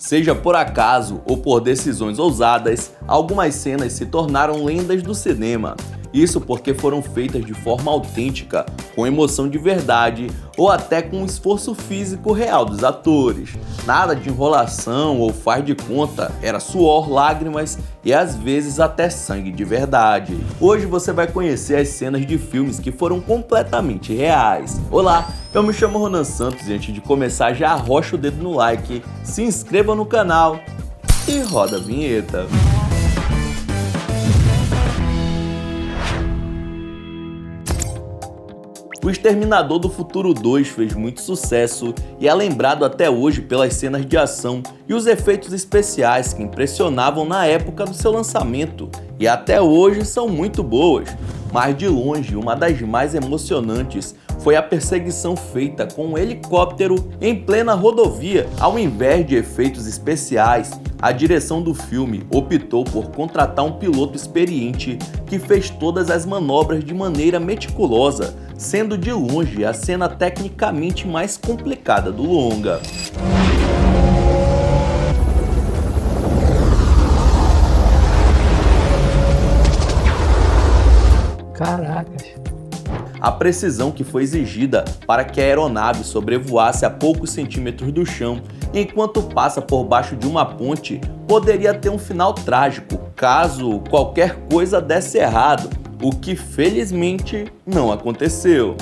Seja por acaso ou por decisões ousadas, algumas cenas se tornaram lendas do cinema. Isso porque foram feitas de forma autêntica, com emoção de verdade ou até com um esforço físico real dos atores. Nada de enrolação ou faz de conta, era suor, lágrimas e às vezes até sangue de verdade. Hoje você vai conhecer as cenas de filmes que foram completamente reais. Olá, eu me chamo Ronan Santos e antes de começar já arrocha o dedo no like, se inscreva no canal e roda a vinheta. O Exterminador do Futuro 2 fez muito sucesso e é lembrado até hoje pelas cenas de ação e os efeitos especiais que impressionavam na época do seu lançamento e até hoje são muito boas. Mas de longe, uma das mais emocionantes foi a perseguição feita com um helicóptero em plena rodovia. Ao invés de efeitos especiais, a direção do filme optou por contratar um piloto experiente que fez todas as manobras de maneira meticulosa, sendo de longe a cena tecnicamente mais complicada do longa. Caracas! A precisão que foi exigida para que a aeronave sobrevoasse a poucos centímetros do chão enquanto passa por baixo de uma ponte poderia ter um final trágico caso qualquer coisa desse errado, o que felizmente não aconteceu.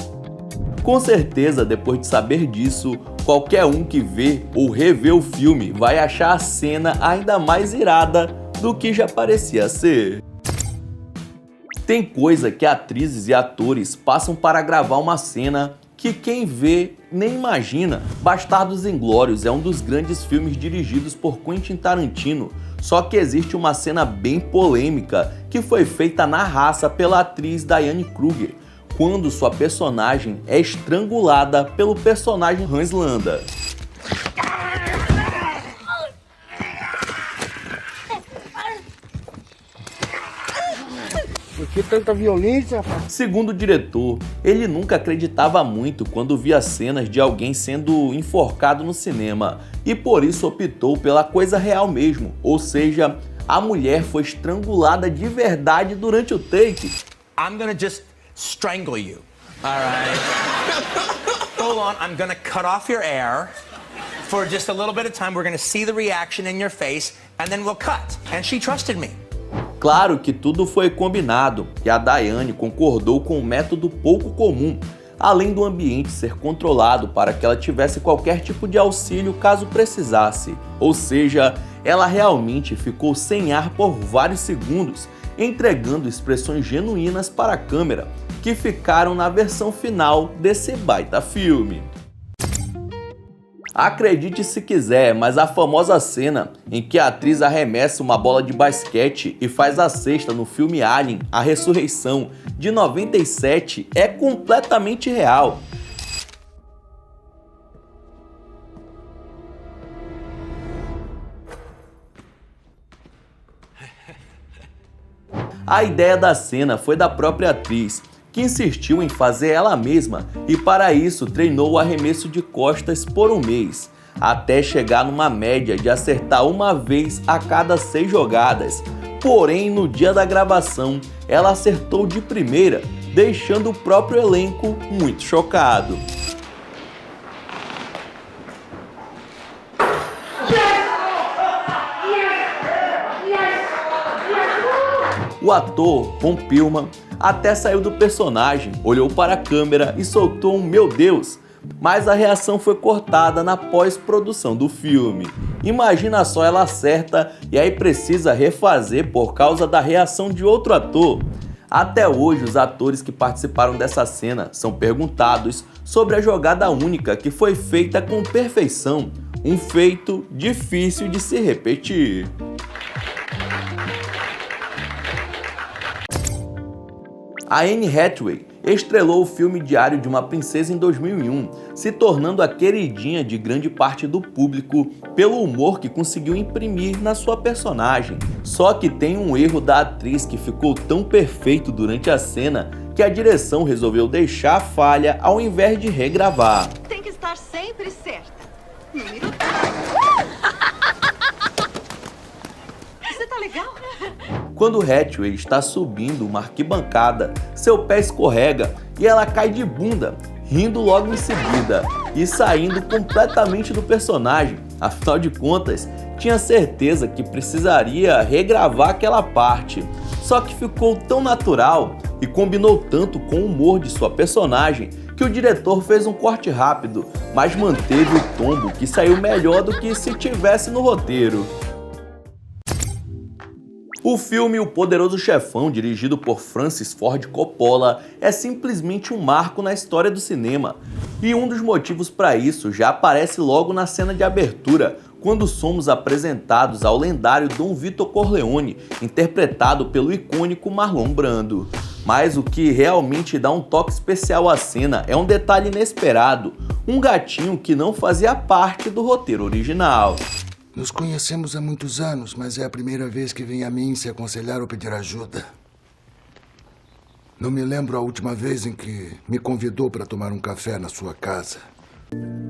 Com certeza, depois de saber disso, qualquer um que vê ou revê o filme vai achar a cena ainda mais irada do que já parecia ser. Tem coisa que atrizes e atores passam para gravar uma cena que quem vê nem imagina. Bastardos Inglórios é um dos grandes filmes dirigidos por Quentin Tarantino, só que existe uma cena bem polêmica que foi feita na raça pela atriz Diane Kruger, quando sua personagem é estrangulada pelo personagem Hans Landa. Por que tanta violência, rapaz? Segundo o diretor, ele nunca acreditava muito quando via cenas de alguém sendo enforcado no cinema e por isso optou pela coisa real mesmo, ou seja, a mulher foi estrangulada de verdade durante o take. I'm gonna just strangle you, all right? Hold on, I'm gonna cut off your air for just a little bit of time. We're gonna see the reaction in your face and then we'll cut. And she trusted me. Claro que tudo foi combinado e a Diane concordou com um método pouco comum, além do ambiente ser controlado para que ela tivesse qualquer tipo de auxílio caso precisasse. Ou seja, ela realmente ficou sem ar por vários segundos, entregando expressões genuínas para a câmera, que ficaram na versão final desse baita filme. Acredite se quiser, mas a famosa cena em que a atriz arremessa uma bola de basquete e faz a cesta no filme Alien, A Ressurreição, de 97, é completamente real. A ideia da cena foi da própria atriz, que insistiu em fazer ela mesma e para isso treinou o arremesso de costas por um mês, até chegar numa média de acertar uma vez a cada 6 jogadas. Porém, no dia da gravação, ela acertou de primeira, deixando o próprio elenco muito chocado. O ator, Ron Perlman, até saiu do personagem, olhou para a câmera e soltou um "meu Deus", mas a reação foi cortada na pós-produção do filme. Imagina só, ela acerta e aí precisa refazer por causa da reação de outro ator. Até hoje, os atores que participaram dessa cena são perguntados sobre a jogada única que foi feita com perfeição, um feito difícil de se repetir. A Anne Hathaway estrelou o filme Diário de uma Princesa em 2001, se tornando a queridinha de grande parte do público pelo humor que conseguiu imprimir na sua personagem. Só que tem um erro da atriz que ficou tão perfeito durante a cena que a direção resolveu deixar a falha ao invés de regravar. Tem que estar sempre certa. Quando Hathaway está subindo uma arquibancada, seu pé escorrega e ela cai de bunda, rindo logo em seguida e saindo completamente do personagem. Afinal de contas, tinha certeza que precisaria regravar aquela parte. Só que ficou tão natural e combinou tanto com o humor de sua personagem que o diretor fez um corte rápido, mas manteve o tombo que saiu melhor do que se tivesse no roteiro. O filme O Poderoso Chefão, dirigido por Francis Ford Coppola, é simplesmente um marco na história do cinema. E um dos motivos para isso já aparece logo na cena de abertura, quando somos apresentados ao lendário Dom Vito Corleone, interpretado pelo icônico Marlon Brando. Mas o que realmente dá um toque especial à cena é um detalhe inesperado, um gatinho que não fazia parte do roteiro original. Nos conhecemos há muitos anos, mas é a primeira vez que vem a mim se aconselhar ou pedir ajuda. Não me lembro a última vez em que me convidou para tomar um café na sua casa.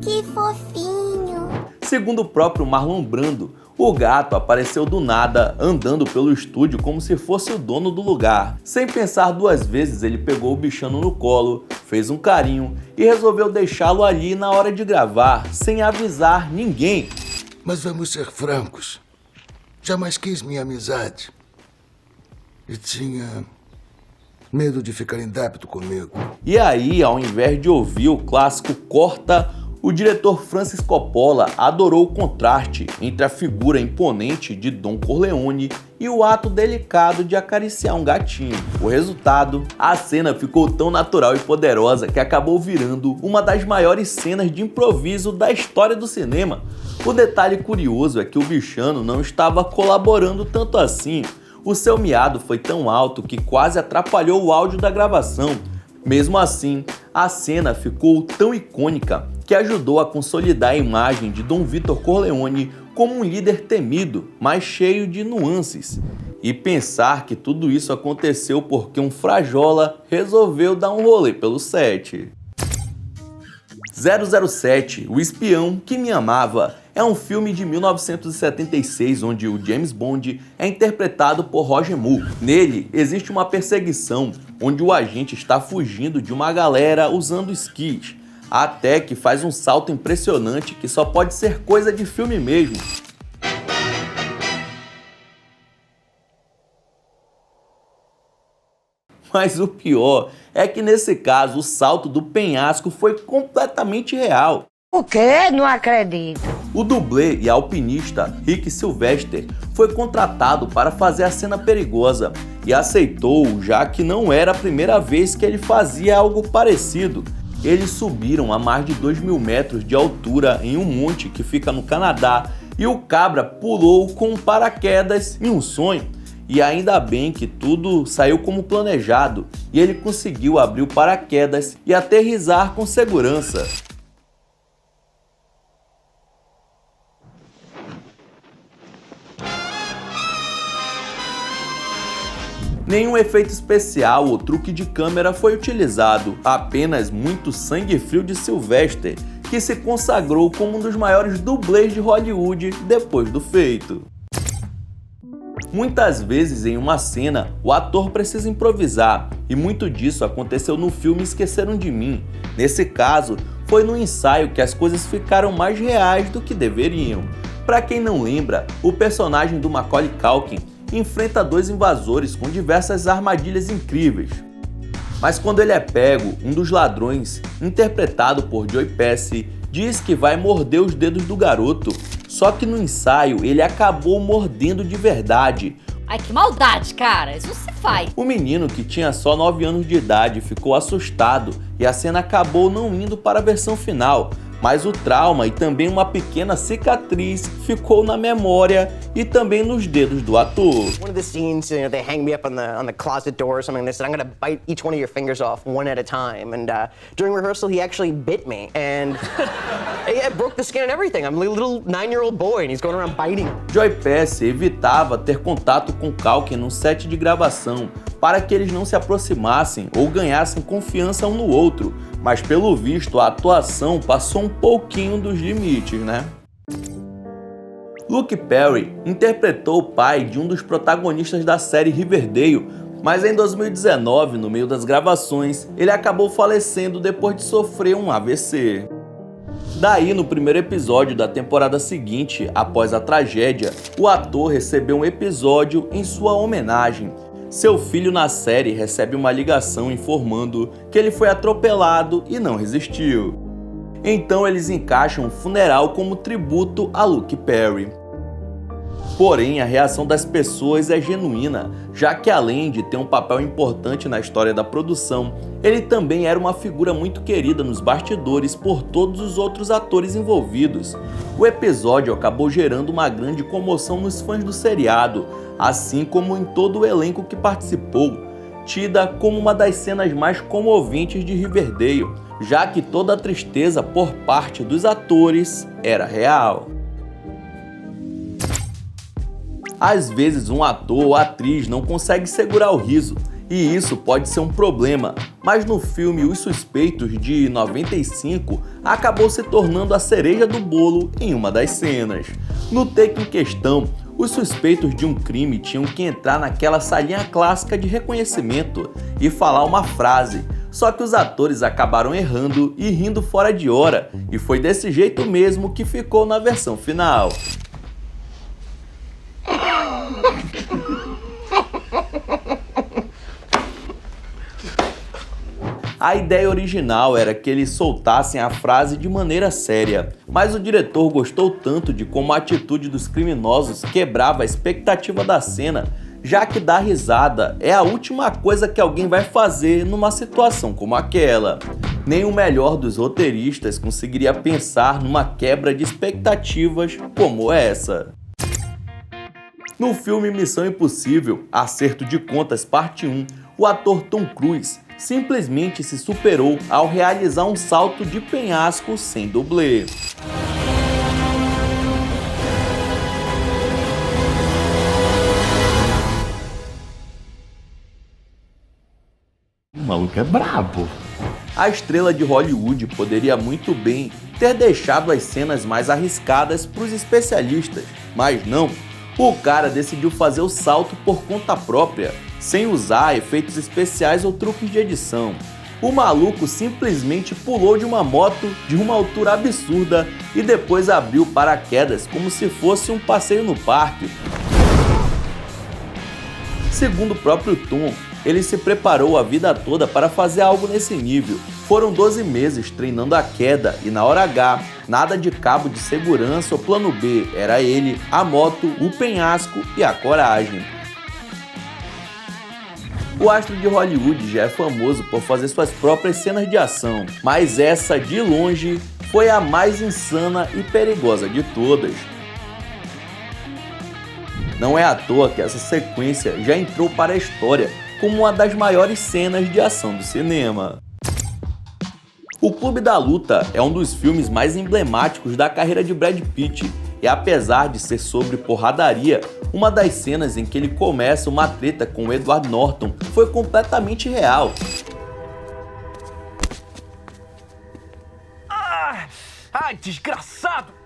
Que fofinho! Segundo o próprio Marlon Brando, o gato apareceu do nada, andando pelo estúdio como se fosse o dono do lugar. Sem pensar duas vezes, ele pegou o bichano no colo, fez um carinho e resolveu deixá-lo ali na hora de gravar, sem avisar ninguém. Mas vamos ser francos. Jamais quis minha amizade. E tinha medo de ficar em débito comigo. E aí, ao invés de ouvir o clássico corta, o diretor Francis Coppola adorou o contraste entre a figura imponente de Don Corleone e o ato delicado de acariciar um gatinho. O resultado, a cena ficou tão natural e poderosa que acabou virando uma das maiores cenas de improviso da história do cinema. O detalhe curioso é que o bichano não estava colaborando tanto assim. O seu miado foi tão alto que quase atrapalhou o áudio da gravação. Mesmo assim, a cena ficou tão icônica que ajudou a consolidar a imagem de Dom Vito Corleone como um líder temido, mas cheio de nuances. E pensar que tudo isso aconteceu porque um frajola resolveu dar um rolê pelo set. 007, O Espião que Me Amava, é um filme de 1976 onde o James Bond é interpretado por Roger Moore. Nele, existe uma perseguição onde o agente está fugindo de uma galera usando esquis, até que faz um salto impressionante que só pode ser coisa de filme mesmo. Mas o pior é que nesse caso o salto do penhasco foi completamente real. O quê? Não acredito. O dublê e alpinista Rick Sylvester foi contratado para fazer a cena perigosa e aceitou, já que não era a primeira vez que ele fazia algo parecido. Eles subiram a mais de 2.000 metros de altura em um monte que fica no Canadá e o cabra pulou com um paraquedas em um sonho. E ainda bem que tudo saiu como planejado e ele conseguiu abrir o paraquedas e aterrissar com segurança. Nenhum efeito especial ou truque de câmera foi utilizado, apenas muito sangue frio de Sylvester, que se consagrou como um dos maiores dublês de Hollywood depois do feito. Muitas vezes em uma cena, o ator precisa improvisar, e muito disso aconteceu no filme Esqueceram de Mim. Nesse caso, foi no ensaio que as coisas ficaram mais reais do que deveriam. Para quem não lembra, o personagem do Macaulay Culkin enfrenta dois invasores com diversas armadilhas incríveis. Mas quando ele é pego, um dos ladrões, interpretado por Joey Pesci, diz que vai morder os dedos do garoto. Só que no ensaio ele acabou mordendo de verdade. Ai, que maldade, cara, isso não se faz. O menino, que tinha só 9 anos de idade, ficou assustado e a cena acabou não indo para a versão final. Mas o trauma e também uma pequena cicatriz ficou na memória e também nos dedos do ator. One of the scenes, they hang me up on the closet door or something. They said, I'm gonna bite each one of your fingers off one at a time. And during rehearsal, he actually bit me. And it broke the skin and everything. I'm a little 9-year-old boy and he's going around biting. Joey Pesci evitava ter contato com Culkin no set de gravação para que eles não se aproximassem ou ganhassem confiança um no outro. Mas pelo visto a atuação passou um pouquinho dos limites, né? Luke Perry interpretou o pai de um dos protagonistas da série Riverdale, mas em 2019, no meio das gravações, ele acabou falecendo depois de sofrer um AVC. Daí, no primeiro episódio da temporada seguinte, após a tragédia, o ator recebeu um episódio em sua homenagem. Seu filho na série recebe uma ligação informando que ele foi atropelado e não resistiu. Então eles encaixam um funeral como tributo a Luke Perry. Porém, a reação das pessoas é genuína, já que além de ter um papel importante na história da produção, ele também era uma figura muito querida nos bastidores por todos os outros atores envolvidos. O episódio acabou gerando uma grande comoção nos fãs do seriado, assim como em todo o elenco que participou, tida como uma das cenas mais comoventes de Riverdale, já que toda a tristeza por parte dos atores era real. Às vezes um ator ou atriz não consegue segurar o riso, e isso pode ser um problema, mas no filme Os Suspeitos de 95 acabou se tornando a cereja do bolo em uma das cenas. No take em questão, os suspeitos de um crime tinham que entrar naquela salinha clássica de reconhecimento e falar uma frase, só que os atores acabaram errando e rindo fora de hora, e foi desse jeito mesmo que ficou na versão final. A ideia original era que eles soltassem a frase de maneira séria, mas o diretor gostou tanto de como a atitude dos criminosos quebrava a expectativa da cena, já que dar risada é a última coisa que alguém vai fazer numa situação como aquela. Nem o melhor dos roteiristas conseguiria pensar numa quebra de expectativas como essa. No filme Missão Impossível, Acerto de Contas Parte 1, o ator Tom Cruise simplesmente se superou ao realizar um salto de penhasco sem dublê. O maluco é brabo. A estrela de Hollywood poderia muito bem ter deixado as cenas mais arriscadas para os especialistas, mas não. O cara decidiu fazer o salto por conta própria, sem usar efeitos especiais ou truques de edição. O maluco simplesmente pulou de uma moto de uma altura absurda e depois abriu paraquedas como se fosse um passeio no parque. Segundo o próprio Tom, ele se preparou a vida toda para fazer algo nesse nível. Foram 12 meses treinando a queda e na hora H, nada de cabo de segurança ou plano B, era ele, a moto, o penhasco e a coragem. O astro de Hollywood já é famoso por fazer suas próprias cenas de ação, mas essa, de longe, foi a mais insana e perigosa de todas. Não é à toa que essa sequência já entrou para a história como uma das maiores cenas de ação do cinema. O Clube da Luta é um dos filmes mais emblemáticos da carreira de Brad Pitt, e apesar de ser sobre porradaria, uma das cenas em que ele começa uma treta com o Edward Norton foi completamente real. Ai, desgraçado!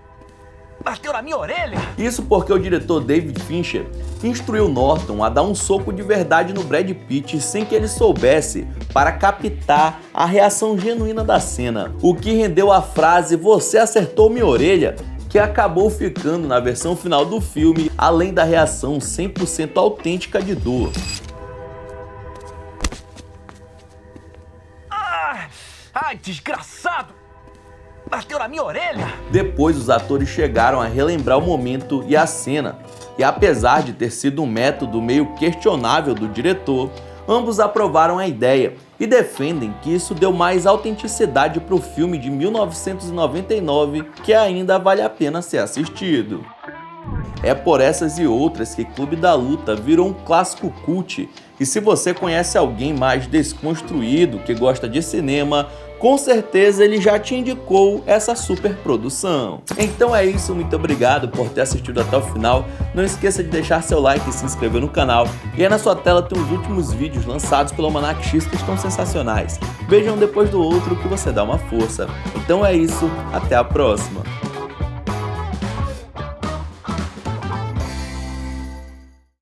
Bateu na minha orelha! Isso porque o diretor David Fincher instruiu Norton a dar um soco de verdade no Brad Pitt sem que ele soubesse, para captar a reação genuína da cena, o que rendeu a frase "você acertou minha orelha", que acabou ficando na versão final do filme, além da reação 100% autêntica de dor. Ai, desgraçado! Bateu na minha orelha! Depois os atores chegaram a relembrar o momento e a cena, e apesar de ter sido um método meio questionável do diretor, ambos aprovaram a ideia e defendem que isso deu mais autenticidade para o filme de 1999, que ainda vale a pena ser assistido. É por essas e outras que Clube da Luta virou um clássico cult, e se você conhece alguém mais desconstruído que gosta de cinema, com certeza ele já te indicou essa super produção. Então é isso, muito obrigado por ter assistido até o final. Não esqueça de deixar seu like e se inscrever no canal. E aí na sua tela tem os últimos vídeos lançados pelo Almanac X que estão sensacionais. Vejam um depois do outro que você dá uma força. Então é isso, até a próxima.